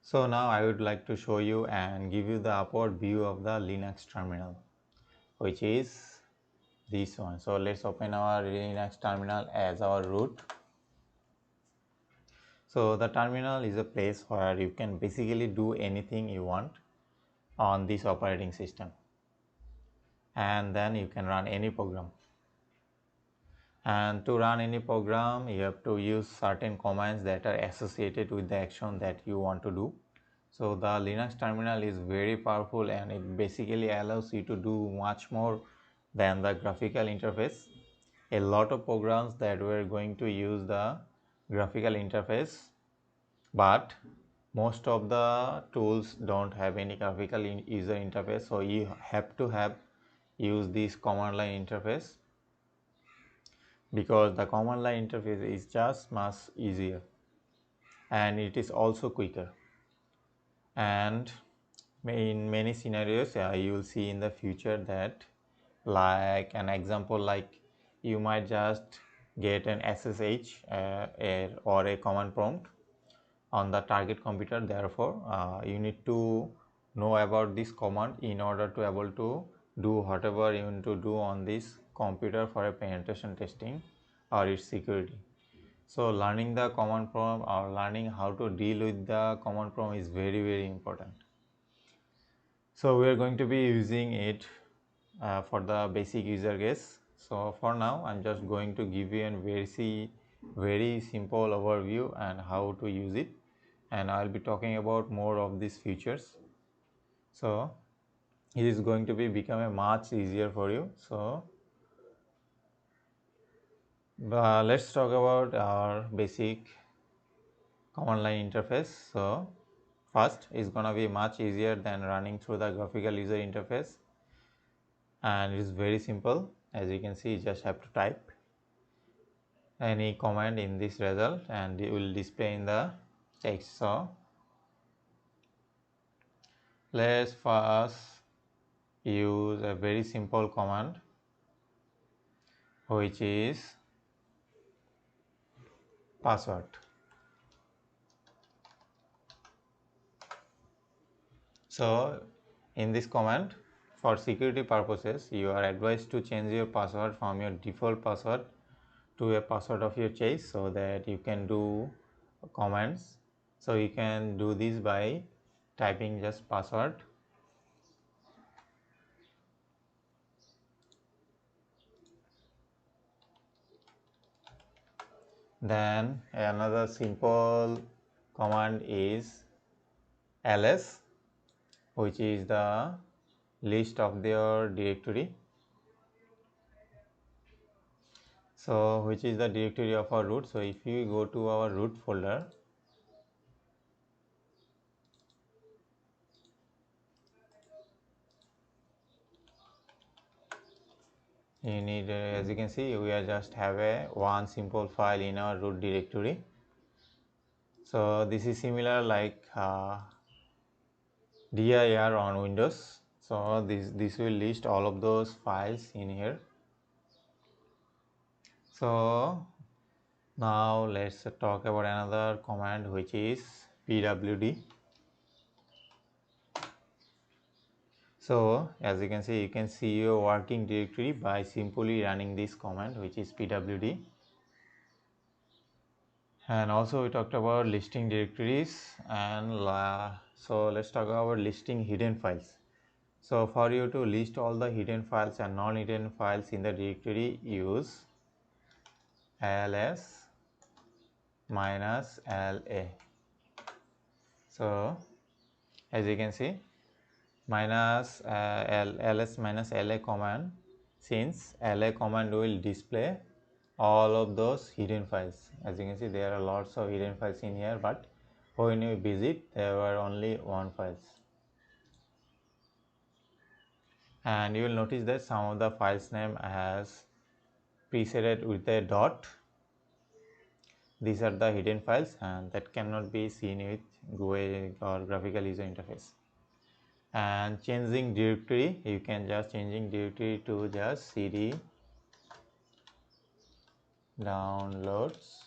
So now I would like to show you and give you the upward view of the Linux terminal, which is this one. So let's open our Linux terminal as our root. So the terminal is a place where you can basically do anything you want on this operating system, and then you can run any program. And to run any program, you have to use certain commands that are associated with the action that you want to do. So the Linux terminal is very powerful, and it basically allows you to do much more than the graphical interface. A lot of programs that were going to use the graphical interface, but most of the tools don't have any graphical user interface, so you have to use this command line interface, because the command line interface is just much easier and it is also quicker. And in many scenarios you will see in the future that, like an example, like you might just get an SSH or a command prompt on the target computer. Therefore you need to know about this command in order to able to do whatever you want to do on this computer for a penetration testing or its security. So learning the command prompt or learning how to deal with the command prompt is very important. So we are going to be using it for the basic user case. So for now I'm just going to give you a very simple overview and how to use it, and I'll be talking about more of these features. So it is going to be become a much easier for you. So let's talk about our basic command line interface. So first, is gonna be much easier than running through the graphical user interface, and it is very simple. As you can see, you just have to type any command in this result and it will display in the text. So let's first use a very simple command, which is password. So in this command, for security purposes, you are advised to change your password from your default password to a password of your choice, so that you can do commands. So you can do this by typing just password, then another simple command is ls, which is the list of their directory. So which is the directory of our root. So if you go to our root folder, you need as you can see, we are just have a one simple file in our root directory. So this is similar like dir on Windows. So this will list all of those files in here. So now let's talk about another command, which is pwd. So as you can see your working directory by simply running this command, which is pwd. And also we talked about listing directories, and so let's talk about listing hidden files. So for you to list all the hidden files and non-hidden files in the directory, use ls minus la. So as you can see, minus ls minus la command, since la command will display all of those hidden files. As you can see, there are lots of hidden files in here, but when you visit, there were only one files. And you will notice that some of the files name has preceded with a dot. These are the hidden files, and that cannot be seen with GUI or graphical user interface. And changing directory, you can just changing directory to just cd downloads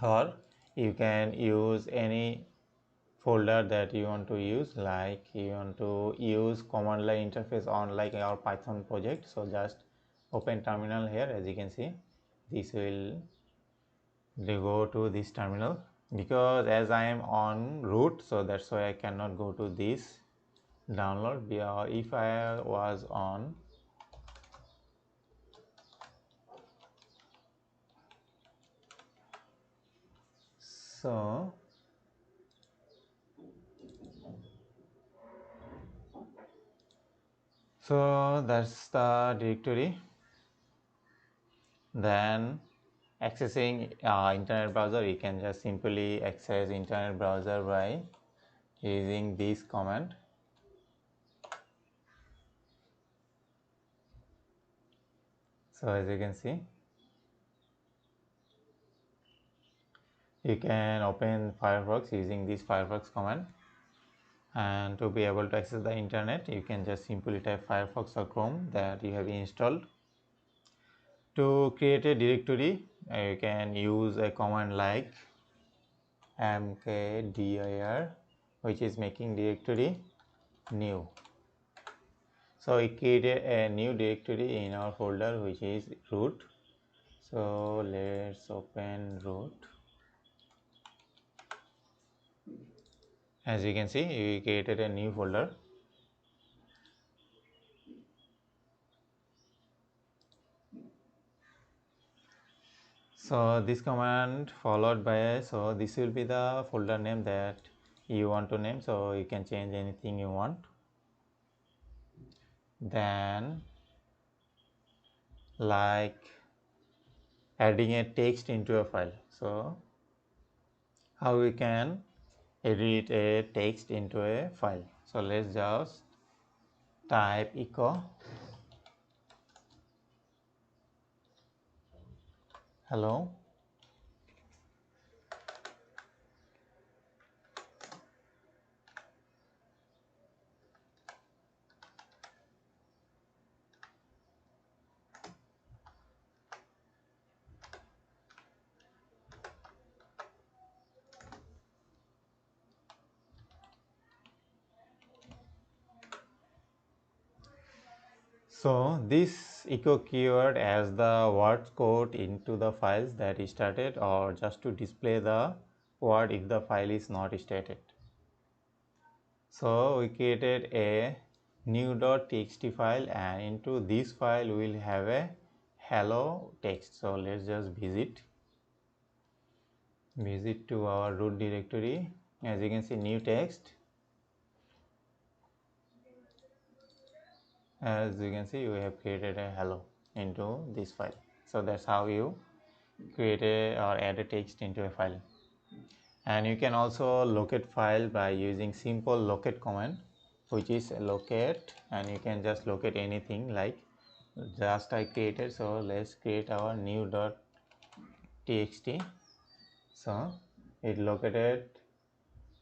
or you can use any folder that you want to use, like you want to use command line interface on like our Python project. So just open terminal here. As you can see, this will go to this terminal, because as I am on root, so that's why I cannot go to this download. If I was on, so that's the directory. Then accessing internet browser, you can just simply access internet browser by using this command. So as you can see, you can open Firefox using this Firefox command, and to be able to access the internet, you can just simply type Firefox or Chrome that you have installed. To create a directory, you can use a command like mkdir, which is making directory new. So we created a new directory in our folder, which is root. So let's open root. As you can see, we created a new folder. So this command followed by, so this will be the folder name that you want to name, so you can change anything you want. Then like adding a text into a file. So how we can edit a text into a file? So let's just type echo hello. So this echo keyword as the word code into the files that is started, or just to display the word if the file is not stated. So we created a new.txt file, and into this file we will have a hello text. So let's just visit to our root directory. As you can see, new text. As you can see, we have created a hello into this file. So that's how you create a or add a text into a file. And you can also locate file by using simple locate command, which is locate, and you can just locate anything like just I created. So let's create our new.txt. So it located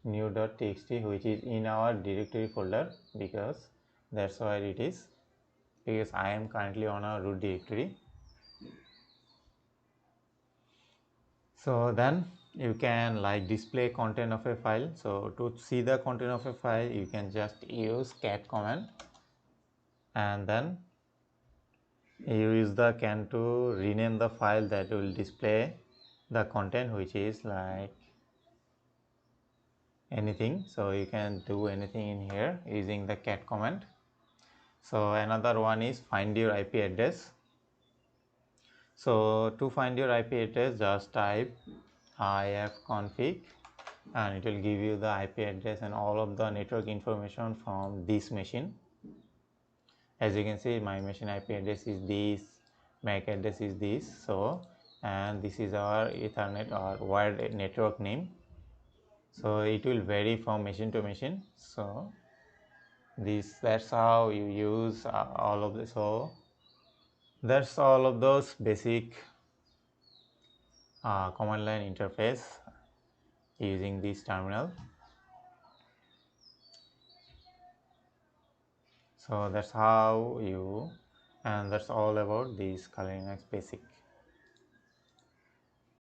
new.txt, which is in our directory folder, because that's why it is, because I am currently on a root directory. So then you can like display content of a file. So to see the content of a file, you can just use cat command, and then you use the can to rename the file that will display the content, which is like anything. So you can do anything in here using the cat command. So another one is find your IP address. So to find your IP address, just type ifconfig, and it will give you the IP address and all of the network information from this machine. As you can see, my machine IP address is this, MAC address is this. So, and this is our Ethernet or wired network name. So it will vary from machine to machine. So that's how you use all of this. So that's all of those basic command line interface using this terminal. So that's how you, and that's all about this Linux basic.